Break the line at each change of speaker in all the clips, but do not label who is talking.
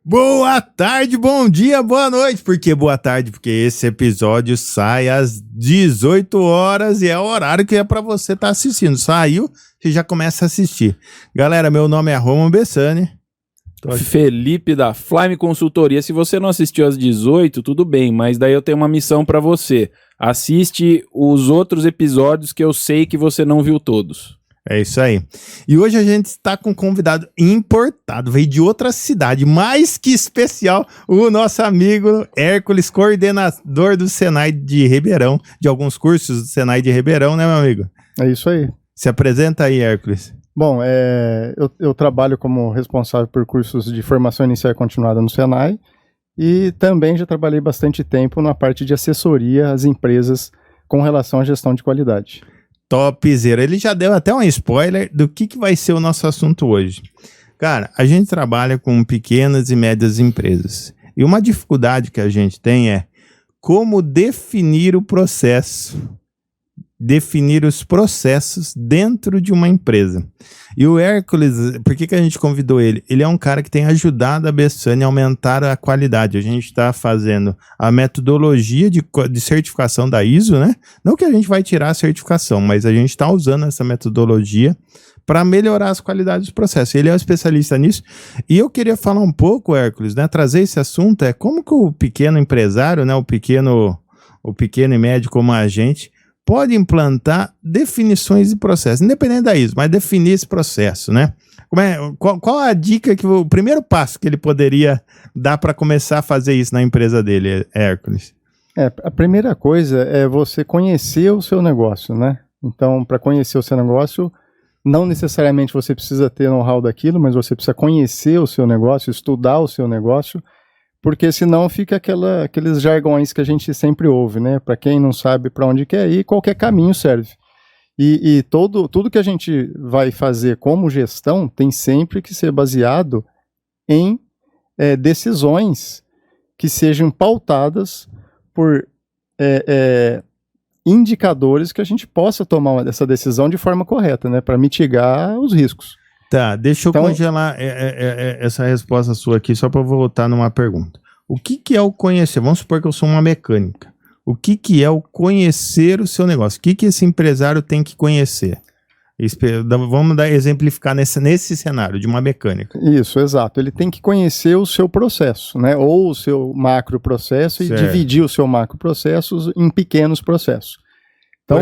Boa tarde, bom dia, boa noite. Por que boa tarde? Porque esse episódio sai às 18 horas e é o horário que é para você estar assistindo. Saiu, você já começa a assistir. Galera, meu nome é Roman Bessani.
Felipe da Flyme Consultoria. Se você não assistiu às 18, tudo bem, mas daí eu tenho uma missão para você. Assiste os outros episódios que eu sei que você não viu todos.
É isso aí. E hoje a gente está com um convidado importado, veio de outra cidade, mais que especial, o nosso amigo Hércules, coordenador do Senai de Ribeirão, de alguns cursos do Senai de Ribeirão, né, meu amigo?
É isso aí.
Se apresenta aí, Hércules.
Bom, eu trabalho como responsável por cursos de formação inicial e continuada no Senai e também já trabalhei bastante tempo na parte de assessoria às empresas com relação à gestão de qualidade.
Topzera. Ele já deu até um spoiler do que vai ser o nosso assunto hoje. Cara, a gente trabalha com pequenas e médias empresas. E uma dificuldade que a gente tem é como definir o processo. Definir os processos dentro de uma empresa. E o Hércules, por que a gente convidou ele? Ele é um cara que tem ajudado a Bessani a aumentar a qualidade. A gente está fazendo a metodologia de certificação da ISO, né? Não que a gente vai tirar a certificação, mas a gente está usando essa metodologia para melhorar as qualidades dos processos. Ele é um especialista nisso. E eu queria falar um pouco, Hércules, né? Trazer esse assunto, como que o pequeno empresário, né? O pequeno e médio como a gente pode implantar definições de processo, independente da ISO, mas definir esse processo, né? Qual a dica, o primeiro passo que ele poderia dar para começar a fazer isso na empresa dele, Hércules?
A primeira coisa é você conhecer o seu negócio, né? Então, para conhecer o seu negócio, não necessariamente você precisa ter know-how daquilo, mas você precisa conhecer o seu negócio, estudar o seu negócio, porque senão fica aqueles jargões que a gente sempre ouve, né? Para quem não sabe para onde quer ir, qualquer caminho serve. E tudo que a gente vai fazer como gestão tem sempre que ser baseado em decisões que sejam pautadas por indicadores que a gente possa tomar essa decisão de forma correta, né? Para mitigar os riscos.
Tá, deixa eu congelar essa resposta sua aqui, só para voltar numa pergunta. O que é o conhecer? Vamos supor que eu sou uma mecânica. O que é o conhecer o seu negócio? O que esse empresário tem que conhecer? Vamos exemplificar nesse cenário de uma mecânica.
Isso, exato. Ele tem que conhecer o seu processo, né? Ou o seu macro processo e dividir o seu macro processo em pequenos processos. Então,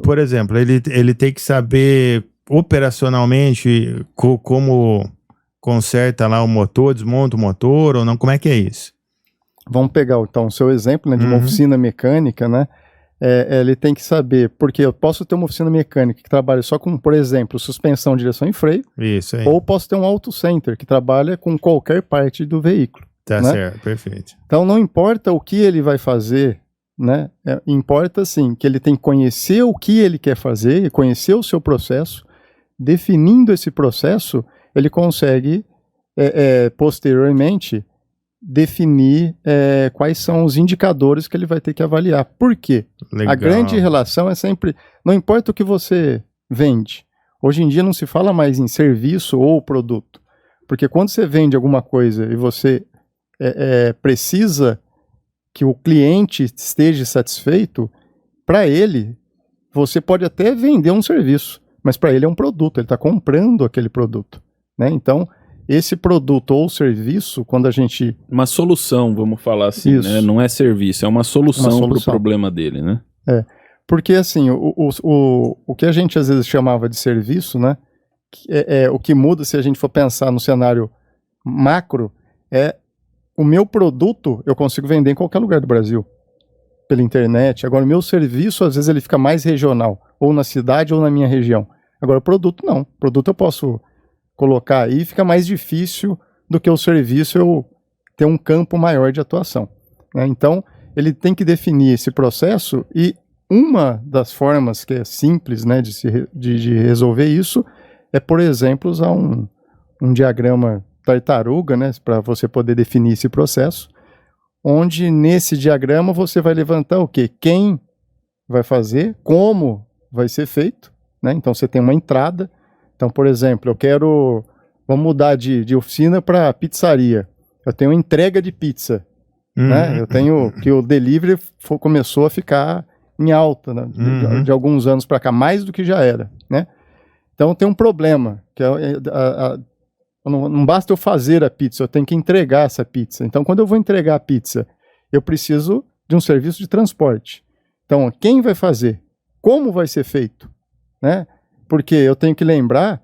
Por exemplo, ele tem que saber operacionalmente como conserta lá o motor, desmonta o motor ou não, como é que é isso?
Vamos pegar então o seu exemplo, né, de uma oficina mecânica, né? Ele tem que saber, porque eu posso ter uma oficina mecânica que trabalha só com, por exemplo, suspensão, direção e freio.
Isso aí.
Ou posso ter um auto center que trabalha com qualquer parte do veículo.
Tá,
né?
Certo, perfeito.
Então não importa o que ele vai fazer, né? Importa sim que ele tem que conhecer o que ele quer fazer, conhecer o seu processo. Definindo esse processo, ele consegue posteriormente definir quais são os indicadores que ele vai ter que avaliar. Por quê?
Legal.
A grande relação é sempre, não importa o que você vende. Hoje em dia não se fala mais em serviço ou produto, porque quando você vende alguma coisa e você precisa que o cliente esteja satisfeito, para ele, você pode até vender um serviço, mas para ele é um produto, ele está comprando aquele produto, né? Então, esse produto ou serviço, quando a gente...
Uma solução, vamos falar assim, né? Não é serviço, é uma solução para o problema dele, né?
Porque assim, o que a gente às vezes chamava de serviço, né? O que muda se a gente for pensar no cenário macro, o meu produto eu consigo vender em qualquer lugar do Brasil, pela internet. Agora, o meu serviço, às vezes, ele fica mais regional, ou na cidade ou na minha região. Agora, o produto não. O produto eu posso colocar aí, fica mais difícil do que o serviço eu ter um campo maior de atuação, né? Então, ele tem que definir esse processo e uma das formas que é simples, né, de resolver isso é, por exemplo, usar um diagrama tartaruga, né, para você poder definir esse processo, onde nesse diagrama você vai levantar o quê? Quem vai fazer, como vai ser feito, né? Então você tem uma entrada. Então, por exemplo, eu quero vamos mudar de oficina para pizzaria. Eu tenho entrega de pizza, né? Eu tenho que o delivery começou a ficar em alta, né? De alguns anos para cá, mais do que já era, né? Então tem um problema, que não basta eu fazer a pizza, eu tenho que entregar essa pizza. Então quando eu vou entregar a pizza, eu preciso de um serviço de transporte. Então quem vai fazer? Como vai ser feito? Né? Porque eu tenho que lembrar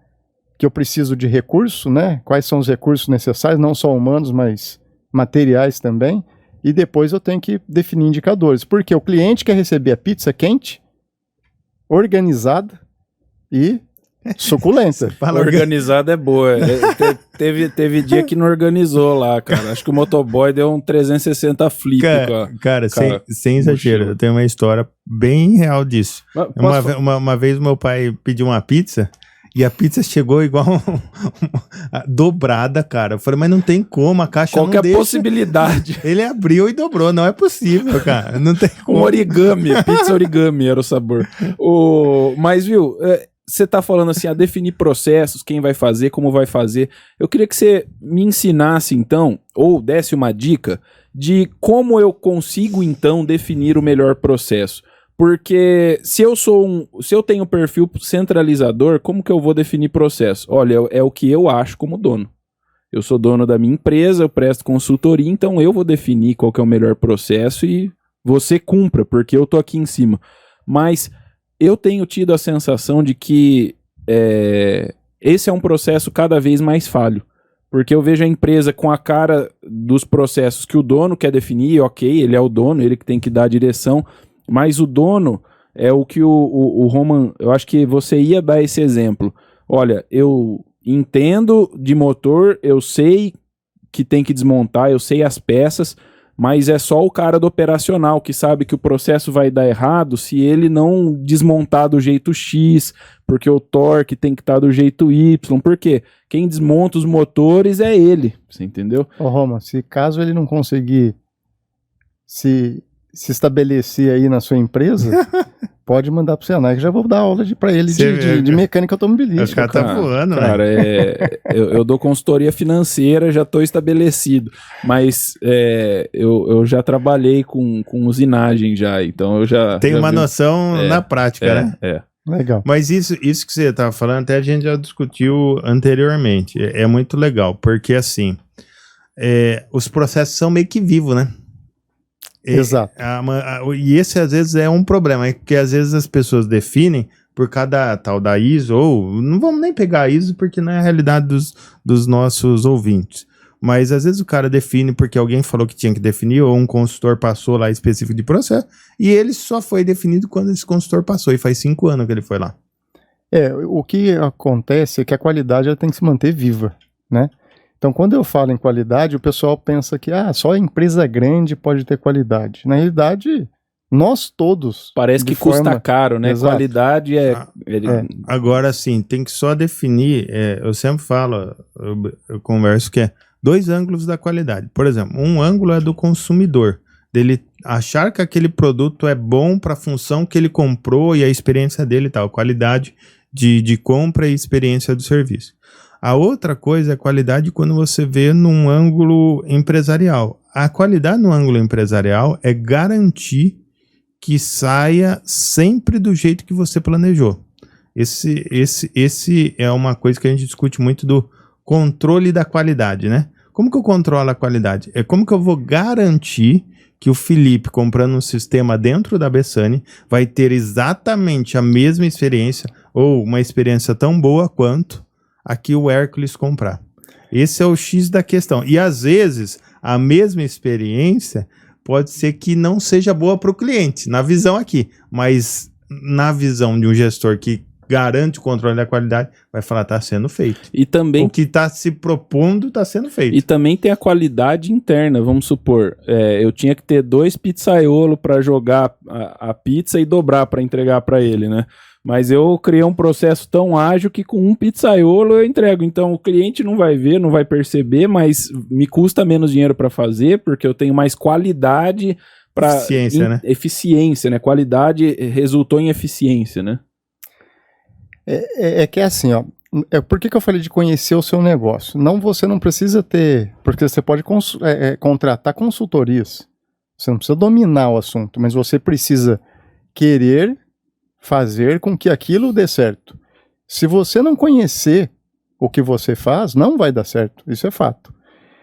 que eu preciso de recurso, né? Quais são os recursos necessários, não só humanos, mas materiais também. E depois eu tenho que definir indicadores. Porque o cliente quer receber a pizza quente, organizada e suculenta.
Organizada é boa. Teve dia que não organizou lá, cara. Acho que o motoboy deu um 360 flip.
Cara, sem exagero, eu tenho uma história bem real disso. Uma vez meu pai pediu uma pizza e a pizza chegou igual dobrada, cara. Eu falei, mas não tem como, a caixa não deixa.
Qual que é a possibilidade?
Ele abriu e dobrou, não é possível, cara. Não tem como.
Origami, pizza origami era o sabor. Mas, viu... Você tá falando assim, a definir processos, quem vai fazer, como vai fazer. Eu queria que você me ensinasse, então, ou desse uma dica de como eu consigo, então, definir o melhor processo. Porque se eu tenho um perfil centralizador, como que eu vou definir processo? Olha, é o que eu acho como dono. Eu sou dono da minha empresa, eu presto consultoria, então eu vou definir qual que é o melhor processo e você cumpra, porque eu tô aqui em cima. Mas... eu tenho tido a sensação de que esse é um processo cada vez mais falho, porque eu vejo a empresa com a cara dos processos que o dono quer definir, ok, ele é o dono, ele que tem que dar a direção, mas o dono é o que o Roman, eu acho que você ia dar esse exemplo. Olha, eu entendo de motor, eu sei que tem que desmontar, eu sei as peças, mas é só o cara do operacional que sabe que o processo vai dar errado se ele não desmontar do jeito X, porque o torque tem que estar do jeito Y, porque quem desmonta os motores é ele, você entendeu?
Ô Roma, se caso ele não conseguir se estabelecer aí na sua empresa, pode mandar pro Senai, que já vou dar aula para ele de mecânica automobilística.
Os caras tá voando,
cara, eu dou consultoria financeira, já estou estabelecido, mas eu já trabalhei com usinagem já, então eu já...
Tem uma noção na prática, né?
Legal.
Mas isso que você estava falando, até a gente já discutiu anteriormente, é muito legal, porque assim, os processos são meio que vivos, né?
Exato.
E esse às vezes é um problema, porque às vezes as pessoas definem por cada tal da ISO, ou não vamos nem pegar a ISO porque não é a realidade dos nossos ouvintes, mas às vezes o cara define porque alguém falou que tinha que definir, ou um consultor passou lá específico de processo, e ele só foi definido quando esse consultor passou, e faz 5 anos que ele foi lá.
O que acontece é que a qualidade ela tem que se manter viva, né? Então, quando eu falo em qualidade, o pessoal pensa que só a empresa grande pode ter qualidade. Na realidade, nós todos...
Parece que custa caro, né?
Exato.
Qualidade
Agora, sim, tem que só definir... eu sempre falo, eu converso que 2 ângulos da qualidade. Por exemplo, um ângulo é do consumidor, dele achar que aquele produto é bom para a função que ele comprou e a experiência dele e tal. Qualidade de compra e experiência do serviço. A outra coisa é a qualidade quando você vê num ângulo empresarial. A qualidade no ângulo empresarial é garantir que saia sempre do jeito que você planejou. Esse é uma coisa que a gente discute muito do controle da qualidade, né? Como que eu controlo a qualidade? É como que eu vou garantir que o Felipe, comprando um sistema dentro da Bessani, vai ter exatamente a mesma experiência ou uma experiência tão boa quanto aqui o Hércules comprar. Esse é o X da questão. E às vezes a mesma experiência pode ser que não seja boa para o cliente, na visão aqui, mas na visão de um gestor que garante o controle da qualidade, vai falar, está sendo feito.
E também...
o que está se propondo está sendo feito.
E também tem a qualidade interna, vamos supor, eu tinha que ter 2 pizzaiolo para jogar a pizza e dobrar para entregar para ele, né? Mas eu criei um processo tão ágil que com um pizzaiolo eu entrego. Então o cliente não vai ver, não vai perceber, mas me custa menos dinheiro para fazer, porque eu tenho mais qualidade para...
Eficiência, né?
Eficiência, né? Qualidade resultou em eficiência, né?
É que é assim, ó, Por que eu falei de conhecer o seu negócio? Você não precisa ter, porque você pode contratar consultorias. Você não precisa dominar o assunto, mas você precisa querer fazer com que aquilo dê certo. Se você não conhecer o que você faz, não vai dar certo. Isso é fato.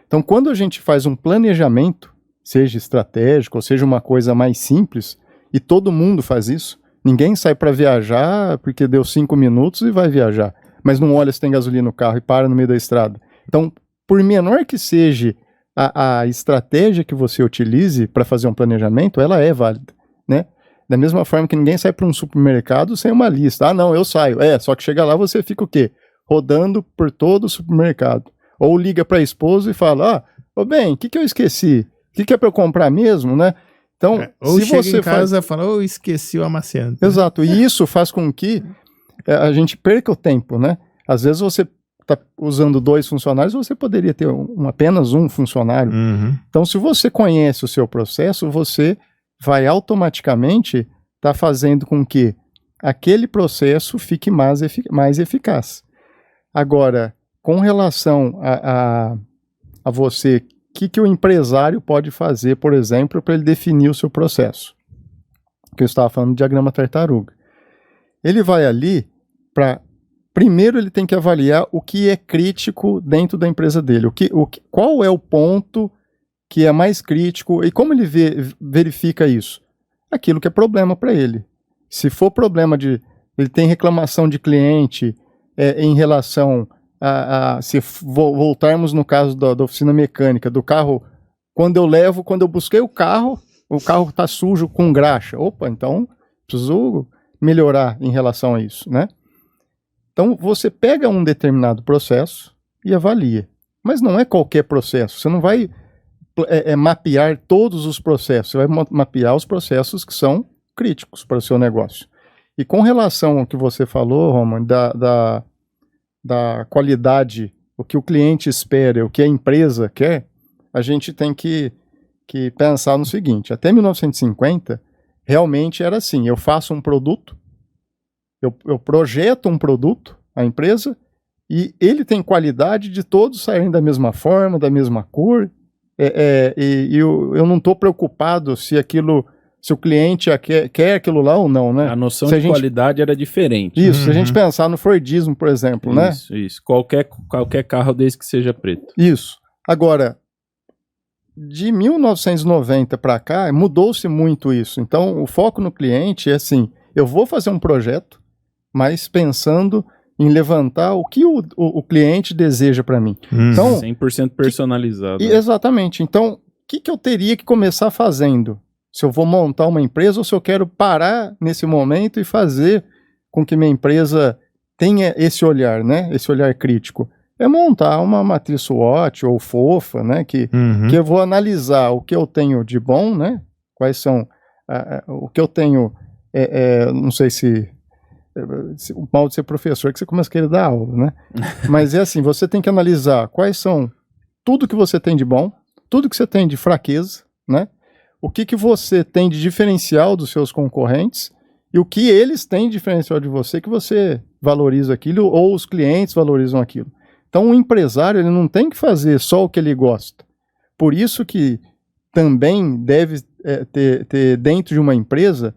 Então, quando a gente faz um planejamento, seja estratégico, ou seja uma coisa mais simples, e todo mundo faz isso, ninguém sai para viajar porque deu 5 minutos e vai viajar, mas não olha se tem gasolina no carro e para no meio da estrada. Então, por menor que seja a estratégia que você utilize para fazer um planejamento, ela é válida, né? Da mesma forma que ninguém sai para um supermercado sem uma lista. Ah, não, eu saio. Só que chega lá você fica o quê? Rodando por todo o supermercado. Ou liga para a esposa e fala, bem, o que eu esqueci? O que é para eu comprar mesmo, né? Então,
ou
se
chega
você
em casa e fala, esqueci o amaciante.
Exato, e isso faz com que a gente perca o tempo, né? Às vezes você está usando 2 funcionários, você poderia ter apenas um funcionário.
Uhum.
Então, se você conhece o seu processo, você vai automaticamente estar fazendo com que aquele processo fique mais eficaz. Agora, com relação a você, o que o empresário pode fazer, por exemplo, para ele definir o seu processo? Que eu estava falando de diagrama tartaruga. Ele vai ali para... Primeiro ele tem que avaliar o que é crítico dentro da empresa dele. Qual é o ponto que é mais crítico e como ele verifica isso? Aquilo que é problema para ele. Se for problema ele tem reclamação de cliente em relação se voltarmos no caso da oficina mecânica, do carro, quando eu busquei o carro está sujo com graxa. Opa, então preciso melhorar em relação a isso, né? Então você pega um determinado processo e avalia. Mas não é qualquer processo. Você não vai mapear todos os processos. Você vai mapear os processos que são críticos para o seu negócio. E com relação ao que você falou, Roman, da qualidade, o que o cliente espera, o que a empresa quer, a gente tem que pensar no seguinte. Até 1950, realmente era assim. Eu faço um produto, eu projeto um produto, a empresa, e ele tem qualidade de todos saírem da mesma forma, da mesma cor, e eu não estou preocupado se o cliente quer aquilo lá ou não, né?
A noção de qualidade era diferente.
Isso, se a gente pensar no Fordismo, por exemplo, né?
Isso. Qualquer carro desde que seja preto.
Isso. Agora, de 1990 para cá, mudou-se muito isso. Então, o foco no cliente é assim, eu vou fazer um projeto, mas pensando em levantar o que o cliente deseja para mim. Então,
100% personalizado.
Exatamente. Então, o que eu teria que começar fazendo? Se eu vou montar uma empresa ou se eu quero parar nesse momento e fazer com que minha empresa tenha esse olhar, né? Esse olhar crítico. É montar uma matriz SWOT ou FOFA, né? Que eu vou analisar o que eu tenho de bom, né? Quais são o que eu tenho, não sei se o mal de ser professor que você começa a querer dar aula, né? Mas é assim, você tem que analisar quais são tudo que você tem de bom, tudo que você tem de fraqueza, né? O que você tem de diferencial dos seus concorrentes e o que eles têm de diferencial de você que você valoriza aquilo ou os clientes valorizam aquilo. Então o empresário ele não tem que fazer só o que ele gosta. Por isso que também deve ter dentro de uma empresa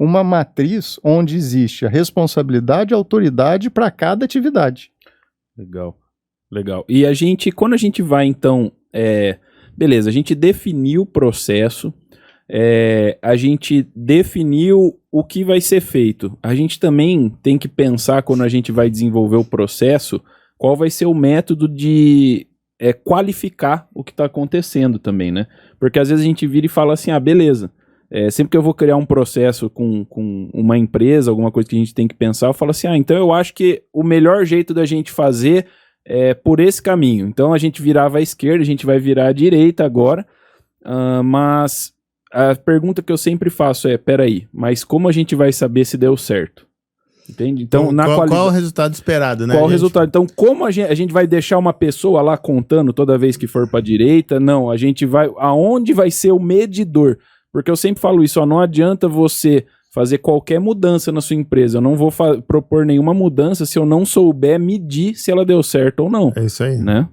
uma matriz onde existe a responsabilidade e a autoridade para cada atividade.
Legal. E quando a gente vai então, beleza, a gente definiu o processo, a gente definiu o que vai ser feito. A gente também tem que pensar quando a gente vai desenvolver o processo, qual vai ser o método de qualificar o que está acontecendo também, né? Porque às vezes a gente vira e fala assim, beleza, sempre que eu vou criar um processo com uma empresa, alguma coisa que a gente tem que pensar, eu falo assim, então eu acho que o melhor jeito da gente fazer é por esse caminho. Então a gente virava à esquerda, a gente vai virar à direita agora, mas a pergunta que eu sempre faço peraí, mas como a gente vai saber se deu certo? Entende? Então,
qual o resultado esperado, né?
Qual o resultado? Então, como a gente vai deixar uma pessoa lá contando toda vez que for para a direita? Não, a gente vai... Aonde vai ser o medidor? Porque eu sempre falo isso, não adianta você fazer qualquer mudança na sua empresa. Eu não vou propor nenhuma mudança se eu não souber medir se ela deu certo ou não.
É isso aí.
Né?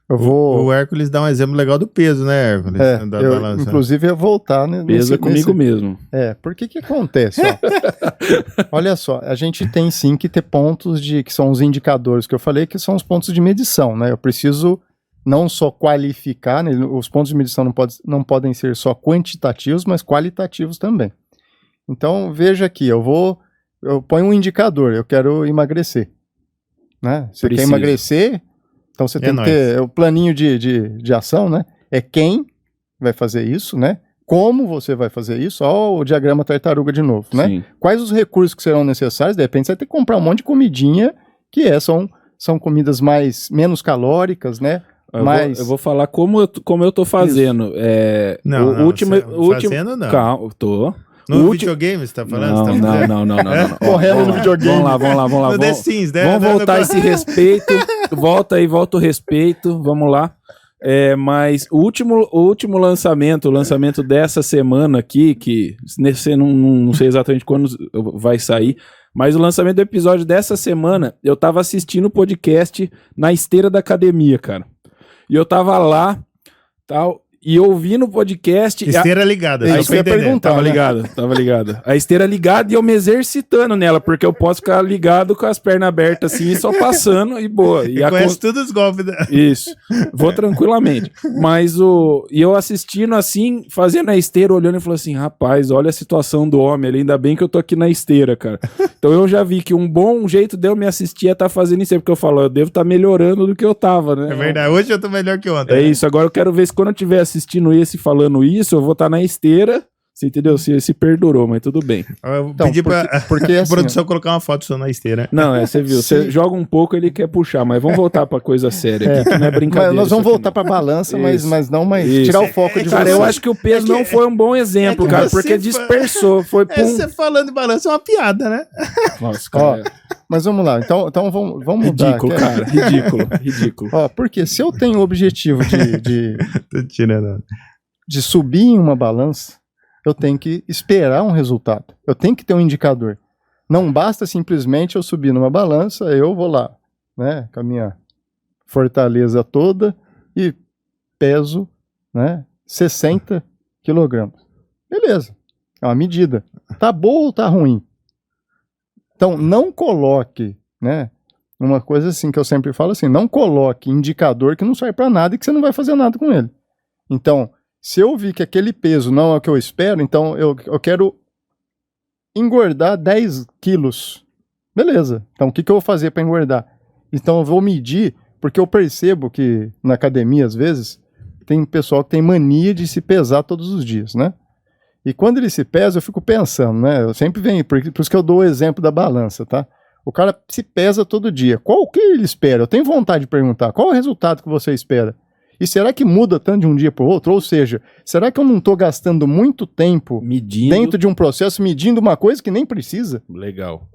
O Hércules dá um exemplo legal do peso, né, Hércules?
Inclusive, eu voltar...
Peso comigo mesmo.
Porque que acontece? Olha só, a gente tem sim que ter pontos que são os indicadores que eu falei, que são os pontos de medição, né? Eu preciso não só qualificar, né? Os pontos de medição não podem ser só quantitativos, mas qualitativos também. Então, veja aqui, eu ponho um indicador, eu quero emagrecer. Né? Você quer emagrecer, então você tem que ter o planinho de ação, né? É quem vai fazer isso, né? Como você vai fazer isso? Ó, o diagrama tartaruga de novo, né?
Sim.
Quais os recursos que serão necessários? De repente você vai ter que comprar um monte de comidinha, que são comidas menos calóricas, né?
Eu vou falar como eu tô fazendo.
Fazendo não.
Calma, tô.
No videogame, você tá falando?
Não.
Correndo no videogame.
Vamos lá.
No The Sims, né?
Vamos voltar esse respeito. Volta o respeito. Vamos lá. Mas o último lançamento, o lançamento dessa semana aqui, que não sei exatamente quando vai sair, mas o lançamento do episódio dessa semana, eu tava assistindo o podcast na esteira da academia, cara. E eu tava lá, tal, e ouvindo o podcast...
Esteira ligada.
Isso que eu ia perguntar.
Tava ligada. A esteira ligada e eu me exercitando nela, porque eu posso ficar ligado com as pernas abertas assim, só passando e boa.
E conhece todos os golpes.
Isso. Vou tranquilamente. Mas e eu assistindo assim, fazendo a esteira, olhando e falando assim, rapaz, olha a situação do homem ali, ainda bem que eu tô aqui na esteira, cara. Então eu já vi que um bom jeito de eu me assistir é estar fazendo isso, porque eu falo, eu devo estar melhorando do que eu tava, né?
É verdade, hoje eu tô melhor que ontem.
É isso, agora eu quero ver se quando eu tiver assistindo esse falando isso, eu vou estar na esteira, você entendeu? Se perdurou, mas tudo bem.
Eu pedi porque a produção colocar uma foto só na esteira.
Não, você viu, você joga um pouco, ele quer puxar, mas vamos voltar pra coisa séria aqui, que não é brincadeira.
Mas nós vamos voltar pra balança, mas tirar o foco de
cara, eu acho que o peso não foi um bom exemplo, cara, porque dispersou, foi
você falando de balança é uma piada, né?
Nossa, cara.
Mas vamos lá, então vamos mudar.
Ridículo, cara, ridículo.
Porque se eu tenho o objetivo de subir em uma balança, eu tenho que esperar um resultado. Eu tenho que ter um indicador. Não basta simplesmente eu subir numa balança, eu vou lá, né, com a minha fortaleza toda e peso, né, 60 quilogramas. Beleza, é uma medida. Tá boa ou tá ruim? Então, não coloque, né, uma coisa assim que eu sempre falo assim, não coloque indicador que não serve para nada e que você não vai fazer nada com ele. Então, se eu vi que aquele peso não é o que eu espero, então eu quero engordar 10 quilos. Beleza. Então, o que eu vou fazer para engordar? Então, eu vou medir, porque eu percebo que na academia, às vezes, tem pessoal que tem mania de se pesar todos os dias, né? E quando ele se pesa, eu fico pensando, né? Eu sempre venho, por isso que eu dou o exemplo da balança, tá? O cara se pesa todo dia. Qual que ele espera? Eu tenho vontade de perguntar. Qual é o resultado que você espera? E será que muda tanto de um dia para o outro? Ou seja, será que eu não estou gastando muito tempo dentro de um processo medindo uma coisa que nem precisa?
Legal.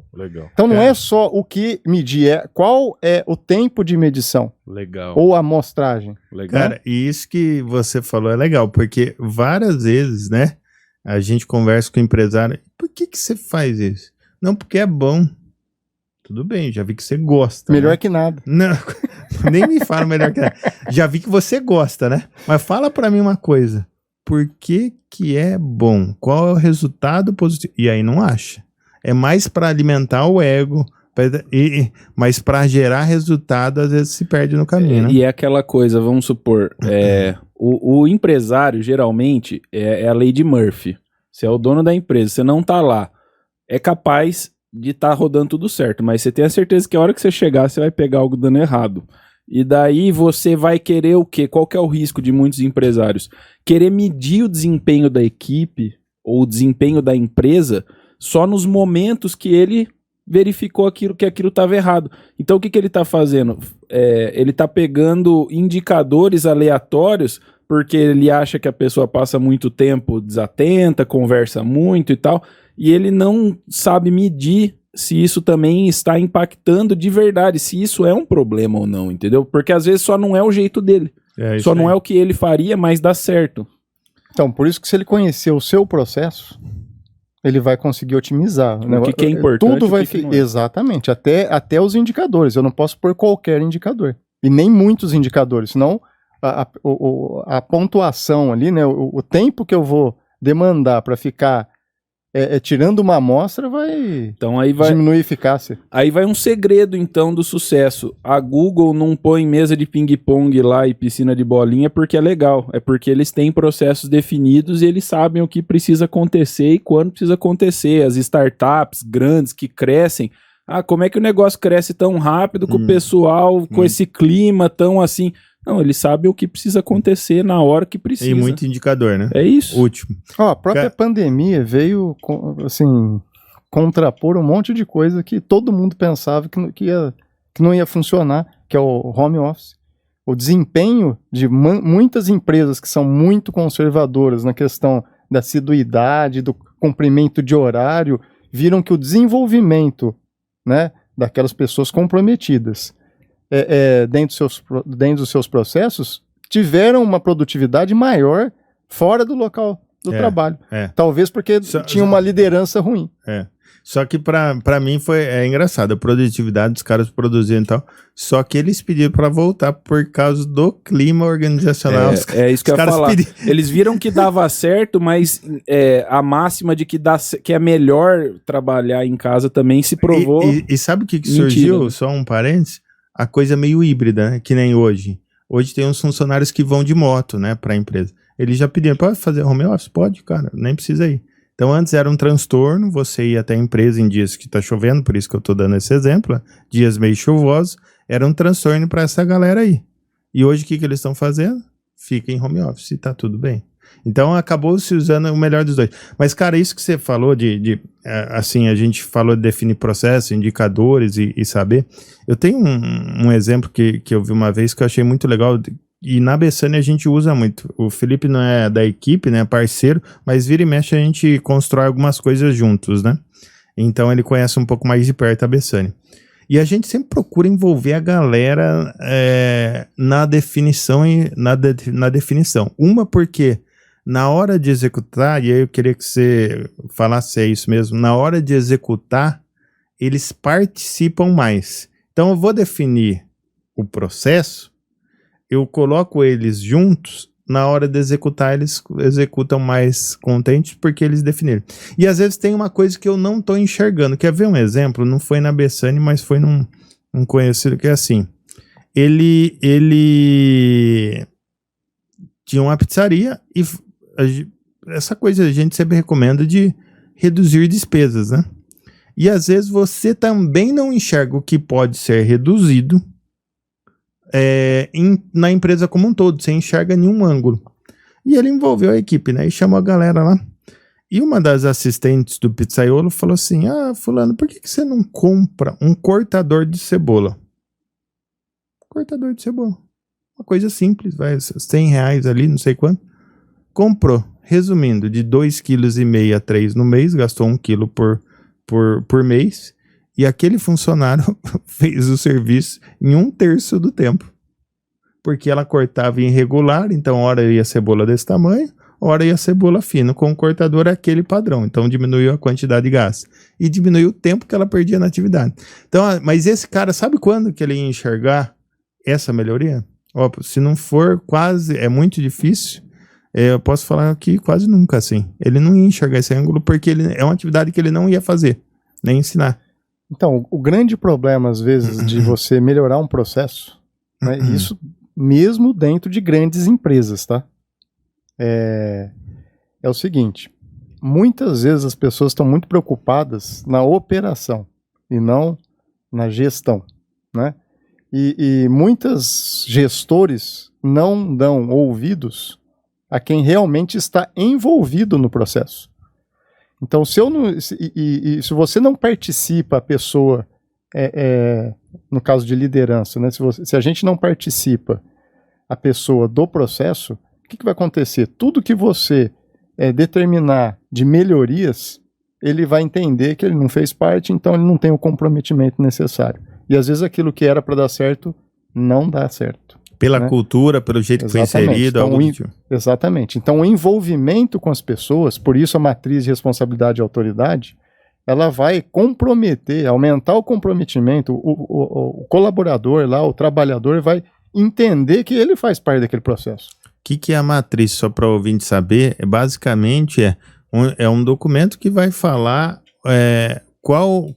Então não é só o que medir, é qual é o tempo de medição.
Legal.
Ou a amostragem.
Legal.
Cara, e isso que você falou é legal, porque várias vezes, né, a gente conversa com o empresário, por que você faz isso? Não, porque é bom. Tudo bem, já vi que você gosta.
Melhor
né?
que nada.
Não, nem me fala melhor que nada. Já vi que você gosta, né? Mas fala pra mim uma coisa. Por que que é bom? Qual é o resultado positivo? E aí não acha. É mais pra alimentar o ego, mas pra gerar resultado, às vezes se perde no caminho, né?
E é aquela coisa, vamos supor, o empresário, geralmente, é a lei de Murphy. Você é o dono da empresa, você não tá lá. É capaz de estar rodando tudo certo, mas você tem a certeza que a hora que você chegar, você vai pegar algo dando errado. E daí você vai querer o quê? Qual que é o risco de muitos empresários? Querer medir o desempenho da equipe ou o desempenho da empresa só nos momentos que ele verificou que aquilo estava errado. Então o que ele está fazendo? Ele está pegando indicadores aleatórios porque ele acha que a pessoa passa muito tempo desatenta, conversa muito e tal, e ele não sabe medir se isso também está impactando de verdade, se isso é um problema ou não, entendeu? Porque às vezes só não é o jeito dele, só não é o que ele faria, mas dá certo.
Então, por isso que se ele conhecer o seu processo, ele vai conseguir otimizar.
O que é importante,
tudo vai
não é.
Exatamente, até os indicadores. Eu não posso pôr qualquer indicador. E nem muitos indicadores, senão a pontuação ali, né, o tempo que eu vou demandar para ficar tirando uma amostra vai diminuir a eficácia.
Aí vai um segredo, então, do sucesso. A Google não põe mesa de ping-pong lá e piscina de bolinha porque é legal. É porque eles têm processos definidos e eles sabem o que precisa acontecer e quando precisa acontecer. As startups grandes que crescem, como é que o negócio cresce tão rápido com o pessoal, com esse clima tão assim... Não, eles sabem o que precisa acontecer na hora que precisa.
E muito indicador, né?
É isso.
Último.
A própria pandemia veio, assim, contrapor um monte de coisa que todo mundo pensava que não ia funcionar, que é o home office. O desempenho de muitas empresas que são muito conservadoras na questão da assiduidade, do cumprimento de horário, viram que o desenvolvimento, né, daquelas pessoas comprometidas dentro dos seus processos, tiveram uma produtividade maior fora do local do trabalho. Talvez porque tinha uma liderança ruim.
Só que pra mim é engraçado, a produtividade dos caras produzindo e tal, só que eles pediram pra voltar por causa do clima organizacional.
É isso que eu ia falar. Eles viram que dava certo, mas a máxima de que é melhor trabalhar em casa também se provou.
E sabe o que surgiu?
Mentira.
Só um parênteses. A coisa meio híbrida, né? Que nem hoje. Hoje tem uns funcionários que vão de moto, né, pra empresa. Eles já pediram, pode fazer home office? Pode, cara, nem precisa ir. Então antes era um transtorno, você ia até a empresa em dias que tá chovendo, por isso que eu tô dando esse exemplo, né? Dias meio chuvosos, era um transtorno pra essa galera aí. E hoje o que eles estão fazendo? Fica em home office e tá tudo bem. Então acabou se usando o melhor dos dois. Mas, cara, isso que você falou assim, a gente falou de definir processo, indicadores e saber. Eu tenho um exemplo que eu vi uma vez que eu achei muito legal e na Bessani a gente usa muito. O Felipe não é da equipe, né, parceiro, mas vira e mexe a gente constrói algumas coisas juntos, né? Então ele conhece um pouco mais de perto a Bessani. E a gente sempre procura envolver a galera na definição. Uma porque na hora de executar, e aí eu queria que você falasse se é isso mesmo, na hora de executar, eles participam mais. Então eu vou definir o processo, eu coloco eles juntos, na hora de executar eles executam mais contentes porque eles definiram. E às vezes tem uma coisa que eu não estou enxergando. Quer ver um exemplo? Não foi na Bessani, mas foi num conhecido que é assim. Ele tinha uma pizzaria e essa coisa a gente sempre recomenda de reduzir despesas, né? E às vezes você também não enxerga o que pode ser reduzido na empresa como um todo, você enxerga nenhum ângulo. E ele envolveu a equipe, né? E chamou a galera lá. E uma das assistentes do pizzaiolo falou assim, fulano, por que você não compra um cortador de cebola? Cortador de cebola. Uma coisa simples, vai R$100 ali, não sei quanto. Comprou, resumindo, de 2,5 kg a 3 no mês, gastou 1 kg por mês, e aquele funcionário fez o serviço em 1/3 do tempo. Porque ela cortava irregular, então hora ia cebola desse tamanho, hora ia cebola fina. Com o cortador aquele padrão, então diminuiu a quantidade de gás. E diminuiu o tempo que ela perdia na atividade. Então, mas esse cara, sabe quando que ele ia enxergar essa melhoria? Se não for quase, é muito difícil, eu posso falar que quase nunca, assim. Ele não ia enxergar esse ângulo porque é uma atividade que ele não ia fazer, nem ensinar.
Então, o grande problema, às vezes, de você melhorar um processo, né, isso mesmo dentro de grandes empresas, tá? É o seguinte, muitas vezes as pessoas estão muito preocupadas na operação e não na gestão, né? E muitos gestores não dão ouvidos a quem realmente está envolvido no processo. Então, se você não participa, a pessoa, no caso de liderança, né, se a gente não participa, a pessoa do processo, o que vai acontecer? Tudo que você determinar de melhorias, ele vai entender que ele não fez parte, então ele não tem o comprometimento necessário. E às vezes aquilo que era para dar certo, não dá certo.
Pela cultura, pelo jeito que foi inserido.
Então, Exatamente. Então, o envolvimento com as pessoas, por isso a matriz de responsabilidade e autoridade, ela vai comprometer, aumentar o comprometimento, o colaborador lá, o trabalhador vai entender que ele faz parte daquele processo.
O que é a matriz, só para o ouvinte saber, basicamente é um documento que vai falar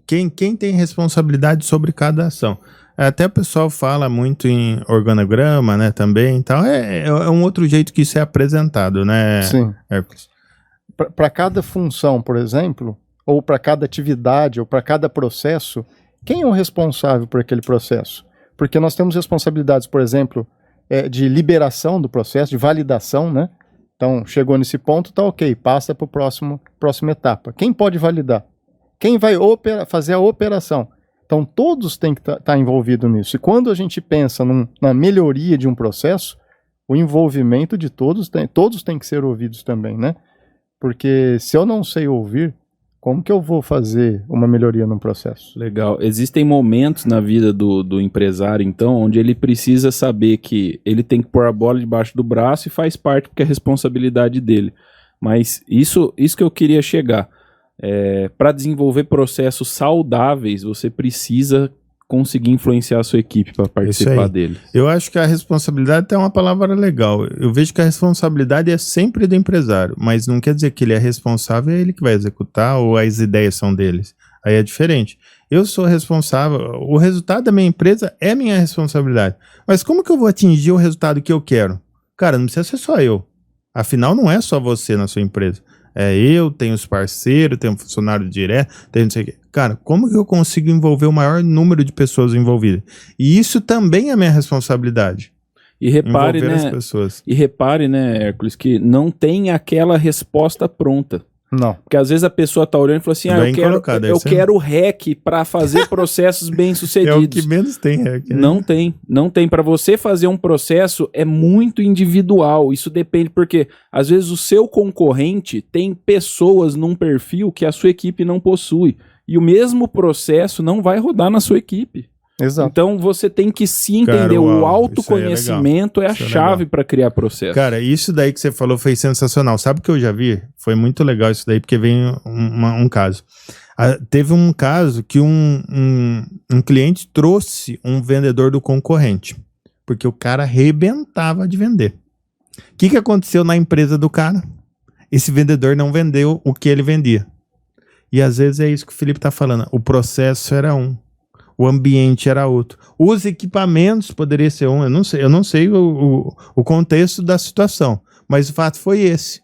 quem tem responsabilidade sobre cada ação. Até o pessoal fala muito em organograma, né, também, então é um outro jeito que isso é apresentado, né,
Sim.
Hércules?
Para cada função, por exemplo, ou para cada atividade, ou para cada processo, quem é o responsável por aquele processo? Porque nós temos responsabilidades, por exemplo, de liberação do processo, de validação, né? Então, chegou nesse ponto, tá ok, passa para a próxima etapa. Quem pode validar? Quem vai fazer a operação? Então, todos têm que estar envolvidos nisso. E quando a gente pensa na melhoria de um processo, o envolvimento de todos tem que ser ouvidos também, né? Porque se eu não sei ouvir, como que eu vou fazer uma melhoria num processo?
Legal. Existem momentos na vida do empresário, então, onde ele precisa saber que ele tem que pôr a bola debaixo do braço e faz parte porque é responsabilidade dele. Mas isso que eu queria chegar. Para desenvolver processos saudáveis, você precisa conseguir influenciar a sua equipe para participar dele.
Eu acho que a responsabilidade é uma palavra legal. Eu vejo que a responsabilidade é sempre do empresário, mas não quer dizer que ele é responsável, é ele que vai executar ou as ideias são deles. Aí é diferente. Eu sou responsável, o resultado da minha empresa é minha responsabilidade. Mas como que eu vou atingir o resultado que eu quero? Cara, não precisa ser só eu. Afinal, não é só você na sua empresa. Eu, tenho os parceiros, tenho um funcionário direto, tenho não sei o quê. Cara, como que eu consigo envolver o maior número de pessoas envolvidas? E isso também é minha responsabilidade.
E repare,
envolver
né,
as pessoas.
E repare, né, Hércules, que não tem aquela resposta pronta.
Não.
Porque às vezes a pessoa tá olhando e fala assim, eu quero REC para fazer processos bem-sucedidos.
É o que menos tem REC. Né?
Não tem. Para você fazer um processo é muito individual. Isso depende, porque às vezes o seu concorrente tem pessoas num perfil que a sua equipe não possui. E o mesmo processo não vai rodar na sua equipe.
Exato.
Então você tem que se entender. O autoconhecimento é a chave para criar processo.
Cara, isso daí que você falou foi sensacional. Sabe o que eu já vi? Foi muito legal isso daí, porque vem um caso. Teve um caso que um cliente trouxe um vendedor do concorrente, porque o cara arrebentava de vender. O que aconteceu na empresa do cara? Esse vendedor não vendeu o que ele vendia. E às vezes é isso que o Felipe tá falando. O processo era um. O ambiente era outro. Os equipamentos poderia ser um. Eu não sei o contexto da situação, mas o fato foi esse.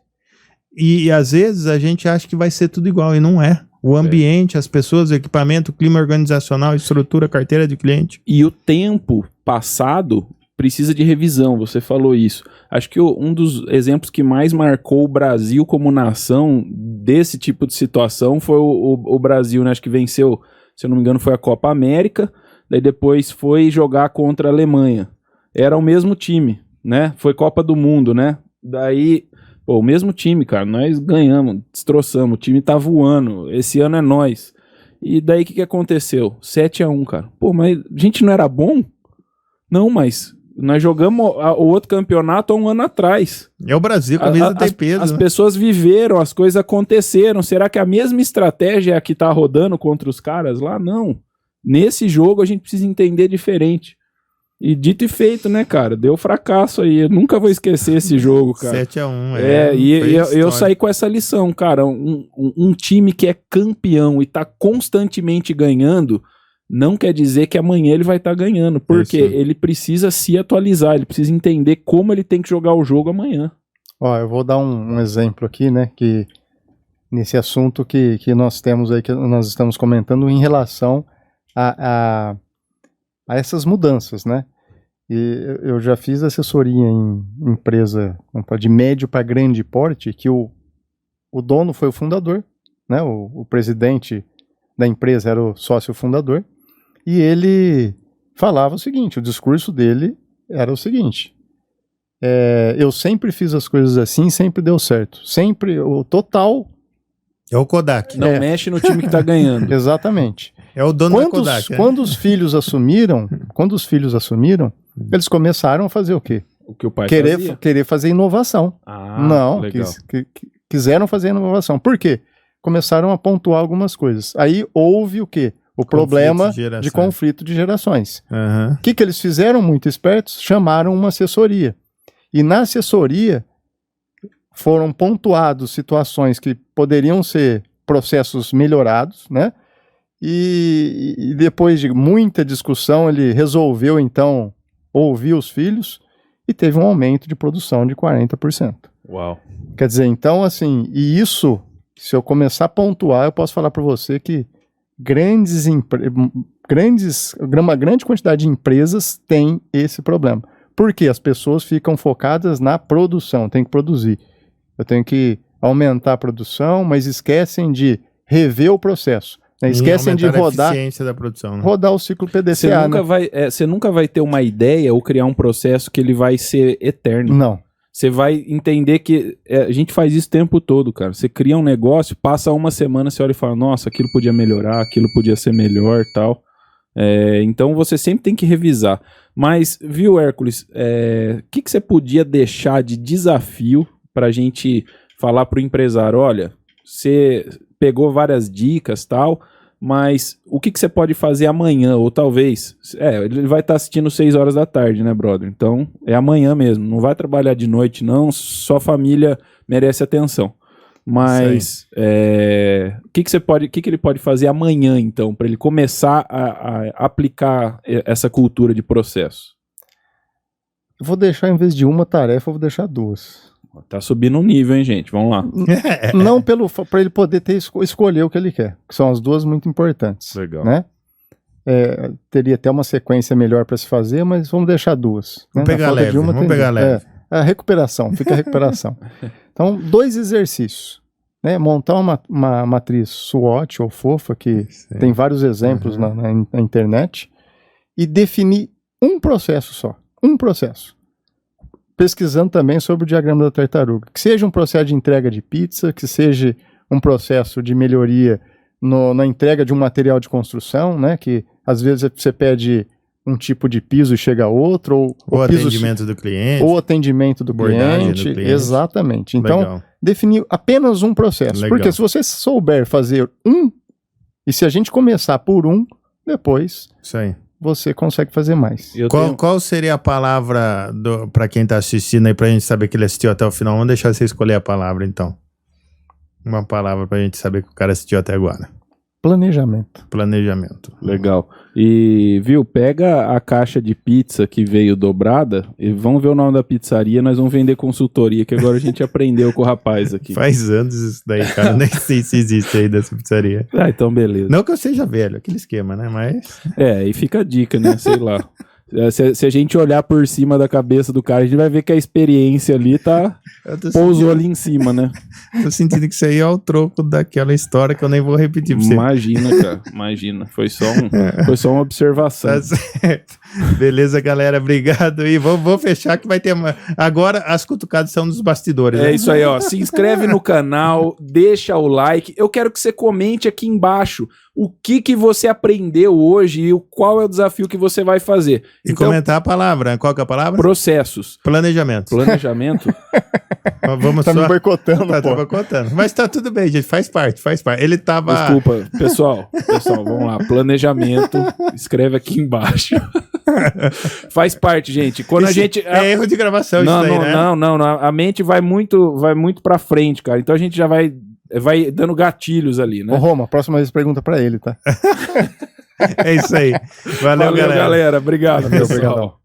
E às vezes a gente acha que vai ser tudo igual e não é. O ambiente, as pessoas, o equipamento, o clima organizacional, estrutura, carteira de cliente.
E o tempo passado precisa de revisão, você falou isso. Acho que um dos exemplos que mais marcou o Brasil como nação desse tipo de situação foi o Brasil, né? Acho que venceu, se eu não me engano, foi a Copa América, daí depois foi jogar contra a Alemanha. Era o mesmo time, né? Foi Copa do Mundo, né? Daí, o mesmo time, cara, nós ganhamos, destroçamos, o time tá voando, esse ano é nós. E daí o que aconteceu? 7-1, cara. Mas a gente não era bom? Não, mas nós jogamos o outro campeonato há um ano atrás.
É o Brasil, a camisa tem peso.
As pessoas viveram, as coisas aconteceram. Será que a mesma estratégia é a que tá rodando contra os caras lá? Não. Nesse jogo a gente precisa entender diferente. E dito e feito, né, cara? Deu fracasso aí. Eu nunca vou esquecer esse jogo, cara.
7-1,
eu saí com essa lição, cara. Um time que é campeão e tá constantemente ganhando, não quer dizer que amanhã ele vai estar ganhando, porque ele precisa se atualizar, ele precisa entender como ele tem que jogar o jogo amanhã.
Ó, eu vou dar um exemplo aqui, né, que nesse assunto que nós temos aí, que nós estamos comentando em relação a essas mudanças, né? E eu já fiz assessoria em empresa de médio para grande porte, que o dono foi o fundador, né? O presidente da empresa era o sócio fundador, e ele falava o seguinte, o discurso dele era o seguinte, eu sempre fiz as coisas assim, sempre deu certo, sempre, o total...
É o Kodak.
Não mexe no time que tá ganhando.
Exatamente.
É o dono da Kodak.
Quando os filhos assumiram, eles começaram a fazer o quê?
O que o pai fazia?
Querer fazer inovação. Não,
legal.
quiseram fazer inovação. Por quê? Começaram a pontuar algumas coisas. Aí houve o quê? O problema de conflito de gerações.
Uhum.
O que eles fizeram, muito espertos? Chamaram uma assessoria. E na assessoria foram pontuadas situações que poderiam ser processos melhorados, né? E depois de muita discussão, ele resolveu, então, ouvir os filhos e teve um aumento de produção de 40%.
Uau.
Quer dizer, então, assim, e isso, se eu começar a pontuar, eu posso falar para você que uma grande quantidade de empresas tem esse problema. Porque as pessoas ficam focadas na produção, tem que produzir. Eu tenho que aumentar a produção, mas esquecem de rever o processo. Né? Esquecem de rodar
a eficiência da produção, né?
Rodar o ciclo PDCA.
Você nunca vai ter uma ideia ou criar um processo que ele vai ser eterno.
Não.
Você vai entender que a gente faz isso o tempo todo, cara. Você cria um negócio, passa uma semana, você olha e fala, nossa, aquilo podia melhorar, aquilo podia ser melhor e tal. Então você sempre tem que revisar. Mas, viu, Hércules, o que você podia deixar de desafio pra gente falar pro empresário? Olha, você pegou várias dicas e tal, mas o que você pode fazer amanhã, ou talvez, ele vai estar assistindo 6 horas da tarde, né, brother? Então, é amanhã mesmo, não vai trabalhar de noite não, sua família merece atenção. Mas, o que ele pode fazer amanhã, então, para ele começar a aplicar essa cultura de processo?
Eu vou deixar, em vez de uma tarefa, eu vou deixar 2.
Tá subindo um nível, hein, gente? Vamos lá.
Não para ele poder escolher o que ele quer, que são as 2 muito importantes.
Legal.
Né? Teria até uma sequência melhor para se fazer, mas vamos deixar 2.
Vamos pegar leve. Vamos pegar leve.
A recuperação, fica a recuperação. Então, 2 exercícios. Né? Montar uma matriz SWOT ou FOFA, que tem vários exemplos na internet, e definir um processo só. Um processo. Pesquisando também sobre o diagrama da tartaruga. Que seja um processo de entrega de pizza, que seja um processo de melhoria na entrega de um material de construção, né? Que às vezes você pede um tipo de piso e chega outro,
ou atendimento do cliente.
Ou atendimento do cliente. Exatamente. Então, definir apenas um processo.
Legal.
Porque se você souber fazer e se a gente começar por depois...
Isso aí.
Você consegue fazer mais.
Qual seria a palavra para quem está assistindo aí, para a gente saber que ele assistiu até o final? Vamos deixar você escolher a palavra, então. Uma palavra para a gente saber que o cara assistiu até agora.
Planejamento.
Planejamento.
Legal. E, viu, pega a caixa de pizza que veio dobrada e vamos ver o nome da pizzaria, nós vamos vender consultoria, que agora a gente aprendeu com o rapaz aqui.
Faz anos isso daí, cara. Nem sei se existe aí dessa pizzaria.
Então beleza.
Não que eu seja velho, aquele esquema, né? Mas...
e fica a dica, né? Sei lá. Se a gente olhar por cima da cabeça do cara, a gente vai ver que a experiência ali pousou ali em cima, né?
Tô sentindo que isso aí é o troco daquela história que eu nem vou repetir pra você.
Imagina, cara, imagina. Foi só uma observação.
Tá certo. Beleza, galera, obrigado. E vou fechar que vai ter... Agora as cutucadas são dos bastidores.
É isso aí, ó. Se inscreve no canal, deixa o like. Eu quero que você comente aqui embaixo o que você aprendeu hoje e qual é o desafio que você vai fazer.
E então, comentar a palavra. Qual que é a palavra?
Processos.
Planejamento.
Planejamento?
Vamos tá me boicotando,
tá boicotando. Mas tá tudo bem, gente. Faz parte. Ele tava...
Desculpa, pessoal, vamos lá. Planejamento, escreve aqui embaixo. Faz parte, gente. Quando a gente...
É erro de gravação isso daí, né?
Não. A mente vai muito pra frente, cara. Então a gente já vai dando gatilhos ali, né?
Ô, Roma, próxima vez pergunta pra ele, tá?
É isso aí. Valeu, galera.
Obrigado, pessoal.